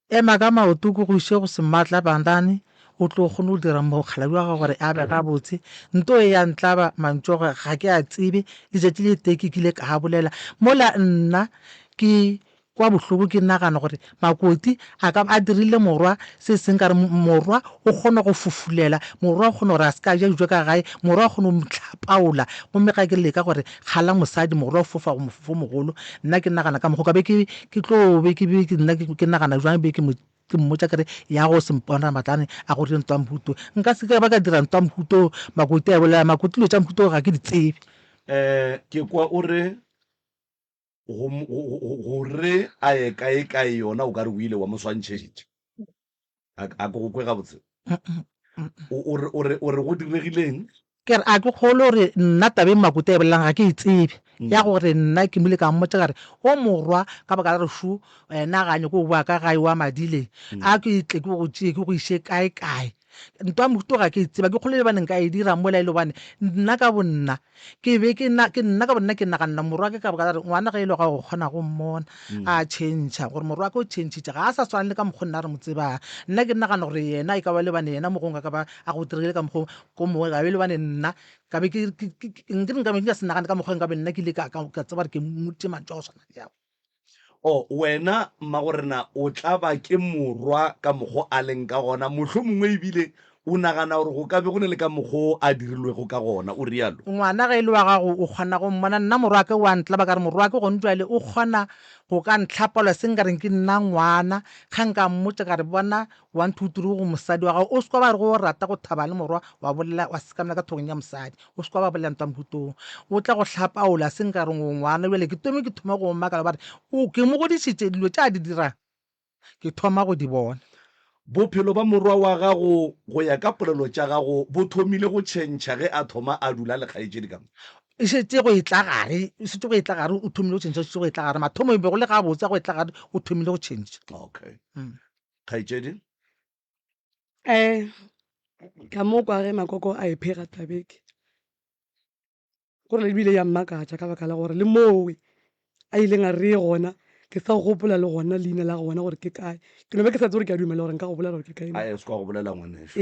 ema ka maoto ko go iše go se maatla bandane o tlo kgone go dira mogalabi wa gago gore a be ga botse nto e ya ntlaba mantsogo ga ke a tsebe letšatši le teke ke ile ka bolela mola nna ke kwa bohloko ke nagana gore makoti a ka a dirile morwa se seng ka re morwa o kgona go fofulela morwa o kgona gore a se ka ja dijo ka gae morwa o kgona go motlhapaola gomme ga ke leka gore kgala mosadi morwa o fofa go mofofo mogolo nna ke nagana ka mogo ka be ke tlo be ke nna ke nagana jwang be ke mmotsa kere ya go sempona matlane a go dire ntwa mhuto nka se ka ba ka dira ntwa mhuto makoti a bolela makoti lo tša mhuto ga ke di tsebe ke kwa o re gore a ye kae yona o ka re o ile wa mo swantšhetše a ke go kwe gabotse o re go diregileng ke re a ke kgolo gore nna tabeng makoti a bolelang ga ke e tsebe ya gore nna ke mole ka mmotsa kare o morwa ka baka la rešu wena ganye ko boa ka gae wa madile a ke tle ke go tšee ke go iše kae ntwa mohuto ga ke tseba ke kgolo le baneng ka e dira mola e le bane nna ka bonna ke nna ka bonna ke naganna morwa ke ka baka la re ngwana ga e le ga go kgona go mmona a change gore morwa ke o changeitše ga a sa swane le ka mokgwa nna re mo tsebang nna ke nagana gore yena e ka ba le bane yena mogong ka ba a go diregile ka mokgwa ko mongwe ga be le bane nna ka be nka se nagane ka mokgwa nka be nna ke ile ka tseba gore ke mmutse mantso go swana le yago wena mma gorena o tla ba ke morwa ka mokgwa a leng ka gona mohlho mongwe ebile o nagana gore go ka be go ne le ka mokgwa a dirilwego ka gona o rialo ngwana ge e le wa gago o kgona go mmona nna morwa ke wa ntla ba ka re morwa ke go ntwale o kgona go ka ntlhapalwa se nka reng ke nna ngwana ga nka mmotse ka re bona 1 2 3 go mosadi wa gago o sekwa ba re go rata go thaba le morwa wa bolela wa sekamela ka thogong ya mosadi o sekwa ba bolela ntwa mohutong o tla go tlhapaola se nka reng o ngwana bjale ke thoma go makala ba re ke mo godišitše dilo tša di dirang ke thoma go di bona bophelo ba morwa wa gago go ya ka polelo tša gago bo thomile go tšhentšha ge a thoma a dula le kgaetšedi ka e šetse go etla gare o thomile go tšhentšha o šetse go etla gare mathomo e be go le ga botsa go etla gare o thomile go tšhentšha. okay kgaetšedi ka mo kwa ge makoko a e phega tabeke gore le bile ya mmakatša ka baka la gore le mowe a ileng a re gona ke sa gopola le gona leina la gona gore ke kae ke no be ke sa tse gore ke a dumela gore nka gopola gore ke kae a se kwa go bolela ngwanešo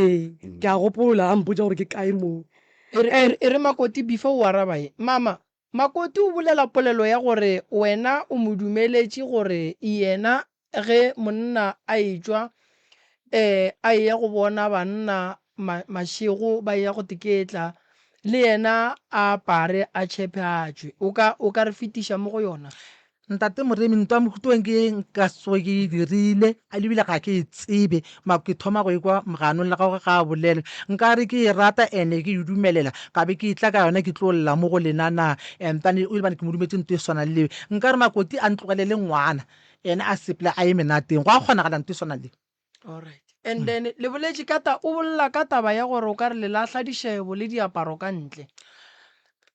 ke a gopola a mpotsa gore ke kae moo e re Makoti before o araba ye mama Makoti o bolela polelo ya gore wena o mo dumeletše gore yena ge monna a etswa a ya go bona banna mašego ba ya go teketla le yena a pare a tšhephatšwe o ka re fetiša mo go yona. ntate Moremi ntwa mohutuweng ke nka soe ke dirile a lebile ga ke tsebe ke thoma go ekwa moganong le gago ga a bolela nka re ke e rata ene ke e dumelela ka be ke itla ka yona ke tlo lla mo go lenana empane o lebane ke mo dumetse nto e swana le nka re Makoti a ntlogele le ngwana ene a sepela a ye menateng go a kgonagala nto e swana le. Alright. And then le boletše o bolela ka taba ya gore o ka re le lahla dišebo le diaparo ka ntle.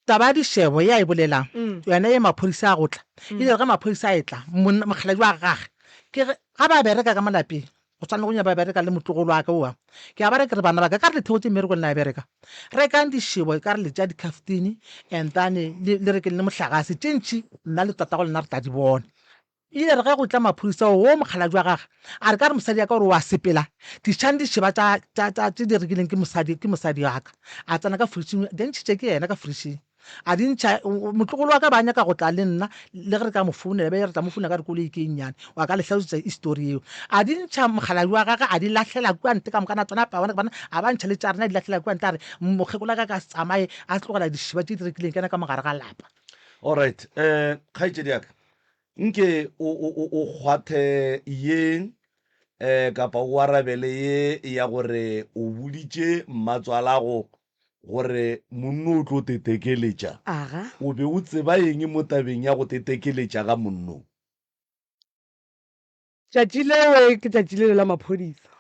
Taba dišebo ya e bolelang yona ye maphodisa a gotla ile ge maphodisa a etla mokgaladi wa gage ke ga ba bereka ka malapeng go tshwana go nya ba bereka le motlogolo wa ka oa ke a ba re ke re bana ba ka re le theotse mmereko le na bereka rekang dišebo ka re le tša dikaftini entane le reke le mohlagase tšentši nna le tatago lena re tla di bona ile re ge go tla maphodisa wo mokgaladi wa gage a re ka re mosadi ya ka gore wa sepela dišhang dišeba tše di rekileng ke mosadi wa ka a tsena ka frišing dentšhitše ke yena ka frišing a dintšha motlogolo wa ka ba nyaka go tla le nna le ge re ka mo founela be re tla mo founela ka re koloi ke nnyane wa ka le tlhalosetsa histori eo a dintšha mokgaladi wa gage a di lahlela kua nte ka mokana tsona bana a ba ntšha le tša rena di lahlela kua nte a re mokgekola ka ka tsamaye a tlogela dišeba tše di rekileng kena ka mogare ga lapa. alright kgaetšedi yaka nke o kgwathe ye kapa o arabele ye ya gore o boditše mmatswalago gore monno o tlo tetekeletša o be o tseba eng mo tabeng ya go tetekeletša ga monno. tšatši lewe ke tšatši le la maphodisa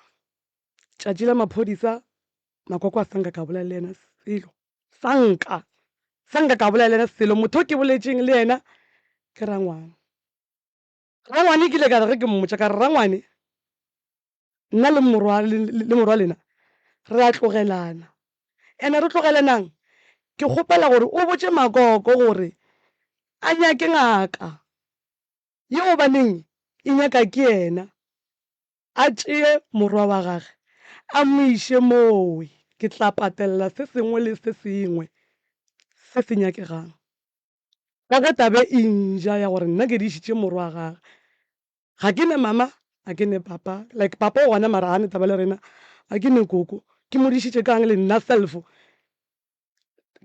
tšatši la maphodisa makoko a sanka ka bolela le yena selo sanka ka bolela le yena selo motho ke boletšeng le yena ke rangwane ke ile ka re ge ke mmotša ka re rangwane nna le morwa lena re a tlogelana ene re tlogelanang ke kgopela gore o botše makoko gore a nyake ngaka ye o baneng e nyaka ke yena a tšee morwa wa gage a moiše mowe ke tla patelela se sengwe le se sengwe se se nyakegang ka ge tabe e nja ya gore nna ke dišitše morwa wa gage ga ke ne mama ga ke ne papa like papa o gona mara gane taba le rena ga ke ne koko ke modišitše kang le nna selfo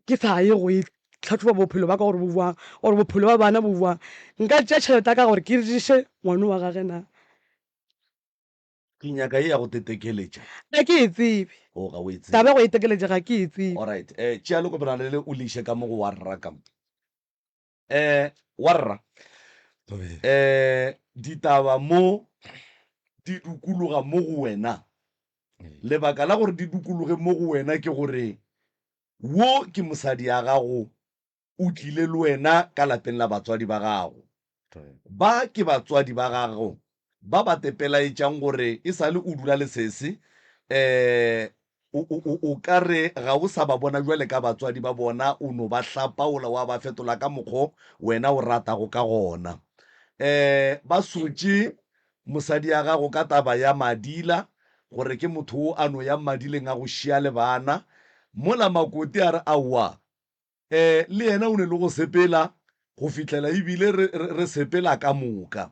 ke sa ye go itlhatlhoba bophelo ba ka gore bo buang gore bophelo ba bana bo buang nka tšea tšhelete ka gore ke diše ngwane wa gage na ke nyaka ye ya go tetekeletša ga ke e tsebe ga o e tsebe tabe go e tekeletša ga ke e tsebe. alright tšea le kopenalele o leiše ka mo go warra ka warra ditaba mo di dukologa mo go wena lebaka la gore di dukologe mo go wena ke gore wo ke mosadi ya gago o tlile le wena ka lapeng la batswadi ba gago ba ke batswadi ba gago ba ba tepelaetšang gore e sa le o dula le sese o ka re ga o sa ba bona jwale ka batswadi ba bona o no ba hlapaola wa ba fetola ka mokgwa wena o ratago ka gona ba sotše mosadi ya gago ka taba ya madila gore ke motho o a no ya madileng a go šia le bana mola Makoti a re aowa le yena o ne le go sepela go fihlela ebile re sepela ka moka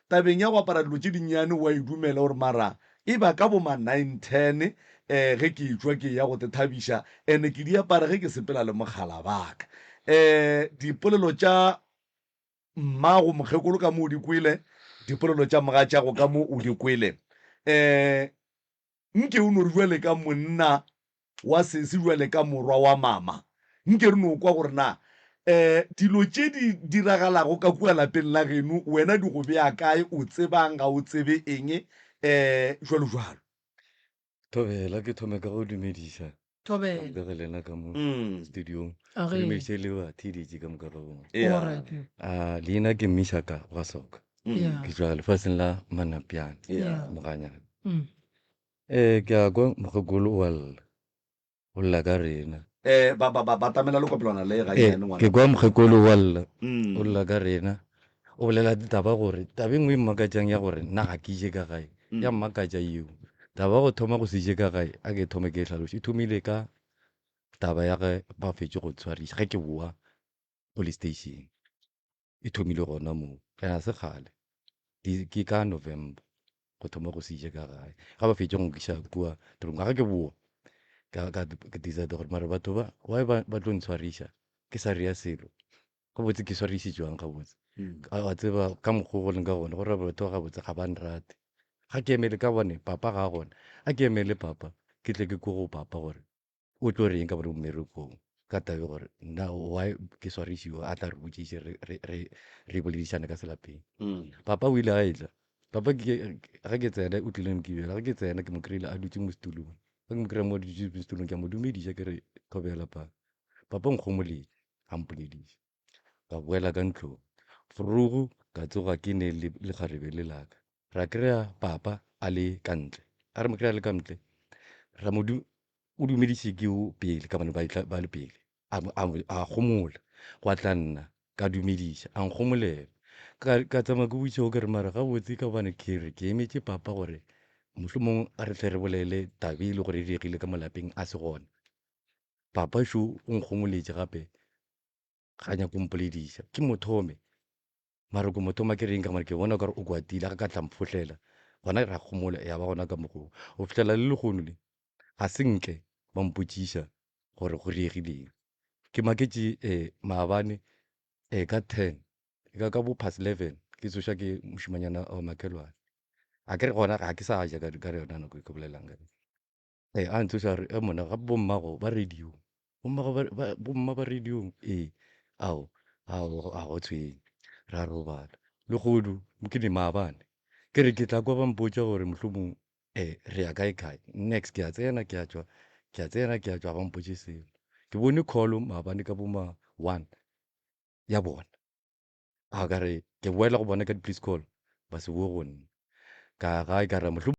tabeng ya go apara dilo tše dinnyane wa idumela gore mara e ba ka boma 9-10 ge ke etswa ke ya go te thabiša ene ke di apara ge ke sepela le mogala baka dipolelo tša mmago mokgekolo ka mo o di kwele dipolelo tša moga tšago ka mo o di kwele nke o no re jwale ka monna wa sese jwale ka morwa wa mama nke re no kwa gore na dilo tše di diragalago ka kua lapeng la geno wena di go bea kae o tsebang ga o tsebe eng jwalo jwalo. Thobela ke thome ka go dumediša thobela ke lena ka mo studiong a ke ge dumediše le ba theditše ka moka ga bona Yeah. alright leina ke mmešaka wa soka yeah ke tswa lefaseng la manapiane yeah moganyana mm. ke a kwa mokgekolo o lla ka rena ba tamela le kopelwana le Eh, ganyane ngwana ke kwa mokgekolo wa lla Mm. o lla ka rena o bolela taba gore taba e nngwe e mmakatšang ya gore nna ga ke ije ka gae ya mmakatša eo taba go thoma go se ije ka gae a ke thome ke e tlhaloše e thomile ka taba ya ge ba fetse go tshwariša ge ke boa police station e thomile gona moo ga se kgale ke ka November go thoma go se ije ka gae ga ba fetse go nkisa kua tirong ga ke boa ka decide gore mare batho ba why ba tlo ntshwariša ke sa ria selo go botse ke swarišitšwang ga botse wa tseba ka mokgwa go leng ka gone gore batho ga botse ga ba nrate ga ke emele ka bone papa ga gona a ke emele papa ke tle ke ko go papa gore o tlo reng ka bone mmerekong ka tabe gore nna why ke swarišiwa a tla re botšiše re boledišane ka selapeng papa o ile a etla papa ga ke tsena o tlile nkibela ga ke tsena ke mo kry-ile a dutse mo setulong ga ke mo kry-a mo dutse mo setulong ke a mo dumediša ke re thobela papa nkgomoletše ga mpolediša ka boela ka ntlong forogo ka tsoga ke ne le kgarebe le laka ra kry-a papa a le kantle a re mo kry-a le ka ntle ra o dumediše ke o pele ka bone ba le pele a gomola go tla nna ka dumediša a nkgomolela ka tsamaya ke botšego ke re mara ga botse ka bane ke re ke emetše papa gore mohlomong a re tle re bolele tabe e le gore e diegile ka molapeng a se gona papa šo o nkgomoletše gape ga nyako mpolediša ke mothome mare ko mothoma ke reng ka mare ke bona kare o kwatile ga ka tla mphohlela gona ra gomola ya ba gona ka mokgoo go fitlhela le lekgono le ga se nke ba mpotšiša gore go diegileng ke maketše maabane ka 10 ka bo past 11 ke tsoša ke mošimanyana wa makhelwane a ke re gona ga ke sa ja ka yona nako e ke bolelang ka a ntsoša re mona gape bommago ba radiong bomma ba radiong ao a go tshwenye ra robala legodu ke ne maabane ke re ke tla kwa ba mpotša gore mohlomong re ya kae next ke a tsena ke a tswa ba mpotše seo ke bone call maabane ka boma 1 ya bona a ka re ke boela go bona ka di-police call ba se boe go nna ka gae ka ra mohlomong